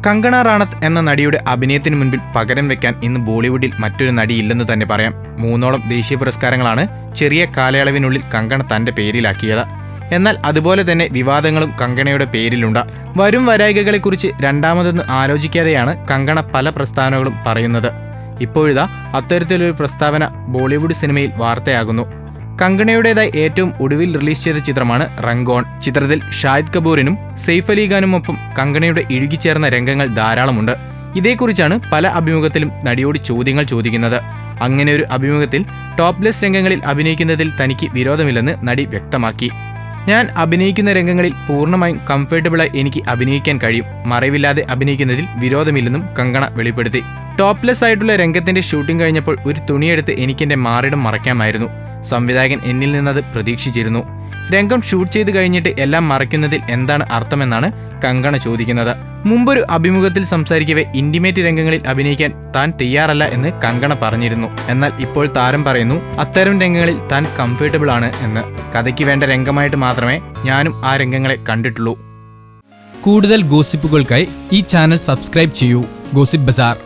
കങ്കണ റാണത്ത് എന്ന നടിയുടെ അഭിനയത്തിന് മുൻപിൽ പകരം വെക്കാൻ ഇന്ന് ബോളിവുഡിൽ മറ്റൊരു നടിയില്ലെന്ന് തന്നെ പറയാം. 3 ദേശീയ പുരസ്കാരങ്ങളാണ് ചെറിയ കാലയളവിനുള്ളിൽ കങ്കണ തന്റെ പേരിലാക്കിയത്. എന്നാൽ അതുപോലെ തന്നെ വിവാദങ്ങളും കങ്കണയുടെ പേരിലുണ്ട്. വരും വരായികകളെക്കുറിച്ച് രണ്ടാമതൊന്ന് ആലോചിക്കാതെയാണ് കങ്കണ പല പ്രസ്താവനകളും പറയുന്നത്. ഇപ്പോഴിതാ അത്തരത്തിലൊരു പ്രസ്താവന ബോളിവുഡ് സിനിമയിൽ വാർത്തയാകുന്നു. കങ്കണയുടേതായി ഏറ്റവും ഒടുവിൽ റിലീസ് ചെയ്ത ചിത്രമാണ് റംഗോൺ. ചിത്രത്തിൽ ഷാഹിദ് കപൂറിനും സെയ്ഫ് അലി ഖാനുമൊപ്പം കങ്കണയുടെ ഇഴുകിച്ചേർന്ന രംഗങ്ങൾ ധാരാളമുണ്ട്. ഇതേക്കുറിച്ചാണ് പല അഭിമുഖത്തിലും നടിയോട് ചോദ്യങ്ങൾ ചോദിക്കുന്നത്. അങ്ങനെ ഒരു അഭിമുഖത്തിൽ ടോപ്ലെസ് രംഗങ്ങളിൽ അഭിനയിക്കുന്നതിൽ തനിക്ക് വിരോധമില്ലെന്ന് നടി വ്യക്തമാക്കി. ഞാൻ അഭിനയിക്കുന്ന രംഗങ്ങളിൽ പൂർണ്ണമായും കംഫർട്ടബിളായി എനിക്ക് അഭിനയിക്കാൻ കഴിയും. മറവില്ലാതെ അഭിനയിക്കുന്നതിൽ വിരോധമില്ലെന്നും കങ്കണ വെളിപ്പെടുത്തി. ടോപ്ലെസ് ആയിട്ടുള്ള രംഗത്തിന്റെ ഷൂട്ടിംഗ് കഴിഞ്ഞപ്പോൾ ഒരു തുണിയെടുത്ത് എനിക്കെന്റെ മാറിടം മറയ്ക്കാമായിരുന്നു. സംവിധായകൻ എന്നിൽ നിന്നത് പ്രതീക്ഷിച്ചിരുന്നു. രംഗം ഷൂട്ട് ചെയ്ത് കഴിഞ്ഞിട്ട് എല്ലാം മറയ്ക്കുന്നതിൽ എന്താണ് അർത്ഥമെന്നാണ് കങ്കണ ചോദിക്കുന്നത്. മുമ്പൊരു അഭിമുഖത്തിൽ സംസാരിക്കവേ ഇന്റിമേറ്റ് രംഗങ്ങളിൽ അഭിനയിക്കാൻ താൻ തയ്യാറല്ല എന്ന് കങ്കണ പറഞ്ഞിരുന്നു. എന്നാൽ ഇപ്പോൾ താരം പറയുന്നു അത്തരം രംഗങ്ങളിൽ താൻ കംഫർട്ടബിൾ ആണ് എന്ന്. കഥയ്ക്ക് വേണ്ട രംഗമായിട്ട് മാത്രമേ ഞാനും ആ രംഗങ്ങളെ കണ്ടിട്ടുള്ളൂ. കൂടുതൽ ഗോസിപ്പുകൾക്കായി ഈ ചാനൽ സബ്സ്ക്രൈബ് ചെയ്യൂ. ഗോസിപ്പ് ബസാർ.